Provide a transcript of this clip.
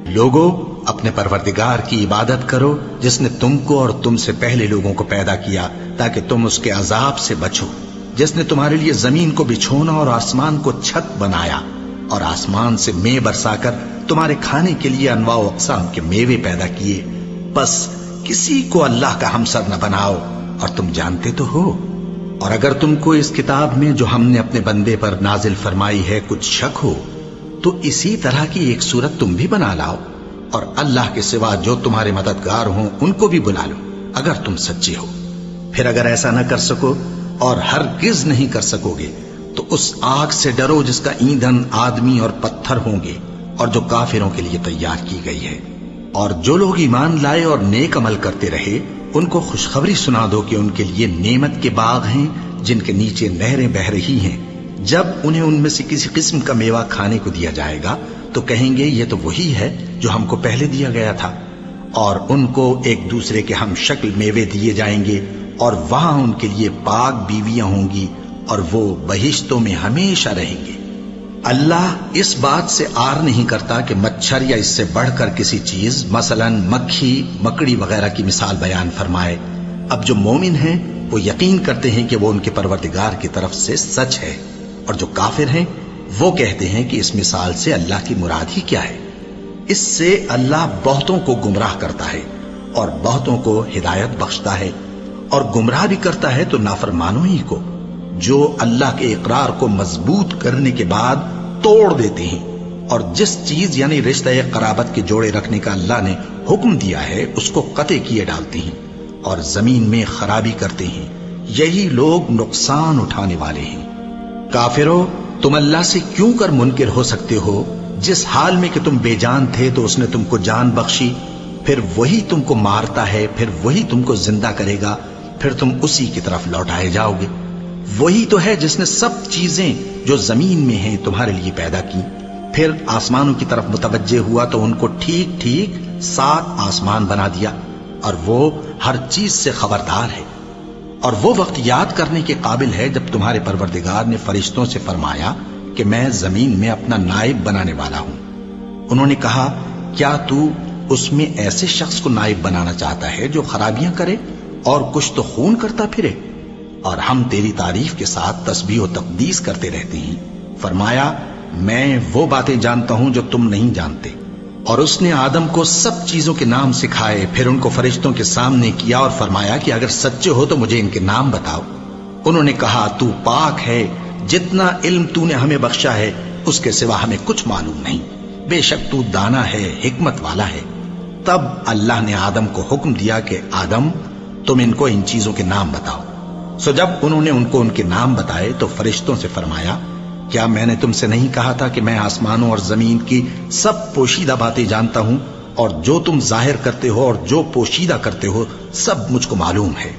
لوگو اپنے پروردگار کی عبادت کرو جس نے تم کو اور تم سے پہلے لوگوں کو پیدا کیا تاکہ تم اس کے عذاب سے بچو، جس نے تمہارے لیے زمین کو بچھونا اور آسمان کو چھت بنایا اور آسمان سے مے برسا کر تمہارے کھانے کے لیے انواع و اقسام کے میوے پیدا کیے، بس کسی کو اللہ کا ہمسر نہ بناؤ اور تم جانتے تو ہو۔ اور اگر تم کو اس کتاب میں جو ہم نے اپنے بندے پر نازل فرمائی ہے کچھ شک ہو تو اسی طرح کی ایک صورت تم بھی بنا لاؤ اور اللہ کے سوا جو تمہارے مددگار ہوں ان کو بھی بلا لو اگر تم سچے ہو۔ پھر اگر ایسا نہ کر سکو اور ہرگز نہیں کر سکو گے تو اس آگ سے ڈرو جس کا ایندھن آدمی اور پتھر ہوں گے اور جو کافروں کے لیے تیار کی گئی ہے۔ اور جو لوگ ایمان لائے اور نیک عمل کرتے رہے ان کو خوشخبری سنا دو کہ ان کے لیے نعمت کے باغ ہیں جن کے نیچے نہریں بہہ رہی ہیں، جب انہیں ان میں سے کسی قسم کا میوہ کھانے کو دیا جائے گا تو کہیں گے یہ تو وہی ہے جو ہم کو پہلے دیا گیا تھا، اور ان کو ایک دوسرے کے ہم شکل میوے دیے جائیں گے اور وہاں ان کے لیے پاک بیویاں ہوں گی اور وہ بہشتوں میں ہمیشہ رہیں گے۔ اللہ اس بات سے آر نہیں کرتا کہ مچھر یا اس سے بڑھ کر کسی چیز مثلا مکھی مکڑی وغیرہ کی مثال بیان فرمائے۔ اب جو مومن ہیں وہ یقین کرتے ہیں کہ وہ ان کے پروردگار کی طرف سے سچ ہے، اور جو کافر ہیں وہ کہتے ہیں کہ اس مثال سے اللہ کی مراد ہی کیا ہے۔ اس سے اللہ بہتوں کو گمراہ کرتا ہے اور بہتوں کو ہدایت بخشتا ہے، اور گمراہ بھی کرتا ہے تو نافرمانوں ہی کو، جو اللہ کے اقرار کو مضبوط کرنے کے بعد توڑ دیتے ہیں اور جس چیز یعنی رشتہ قرابت کے جوڑے رکھنے کا اللہ نے حکم دیا ہے اس کو قطع کیے ڈالتے ہیں اور زمین میں خرابی کرتے ہیں، یہی لوگ نقصان اٹھانے والے ہیں۔ کافرو، تم اللہ سے کیوں کر منکر ہو سکتے ہو؟ جس حال میں کہ تم بے جان تھے تو اس نے تم کو جان بخشی، پھر وہی تم کو مارتا ہے، پھر وہی تم کو زندہ کرے گا، پھر تم اسی کی طرف لوٹائے جاؤ گے۔ وہی تو ہے جس نے سب چیزیں جو زمین میں ہیں تمہارے لیے پیدا کی، پھر آسمانوں کی طرف متوجہ ہوا تو ان کو ٹھیک ٹھیک 7 آسمان بنا دیا، اور وہ ہر چیز سے خبردار ہے۔ اور وہ وقت یاد کرنے کے قابل ہے جب تمہارے پروردگار نے فرشتوں سے فرمایا کہ میں زمین میں اپنا نائب بنانے والا ہوں۔ انہوں نے کہا کیا تو اس میں ایسے شخص کو نائب بنانا چاہتا ہے جو خرابیاں کرے اور کچھ تو خون کرتا پھرے؟ اور ہم تیری تعریف کے ساتھ تسبیح و تقدیس کرتے رہتے ہیں۔ فرمایا میں وہ باتیں جانتا ہوں جو تم نہیں جانتے۔ اور اس نے آدم کو سب چیزوں کے نام سکھائے، پھر ان کو فرشتوں کے سامنے کیا اور فرمایا کہ اگر سچے ہو تو مجھے ان کے نام بتاؤ۔ انہوں نے کہا تو پاک ہے، جتنا علم تو نے ہمیں بخشا ہے اس کے سوا ہمیں کچھ معلوم نہیں، بے شک تو دانا ہے، حکمت والا ہے۔ تب اللہ نے آدم کو حکم دیا کہ آدم تم ان کو ان چیزوں کے نام بتاؤ۔ سو جب انہوں نے ان کو ان کے نام بتائے تو فرشتوں سے فرمایا کیا میں نے تم سے نہیں کہا تھا کہ میں آسمانوں اور زمین کی سب پوشیدہ باتیں جانتا ہوں، اور جو تم ظاہر کرتے ہو اور جو پوشیدہ کرتے ہو سب مجھ کو معلوم ہے۔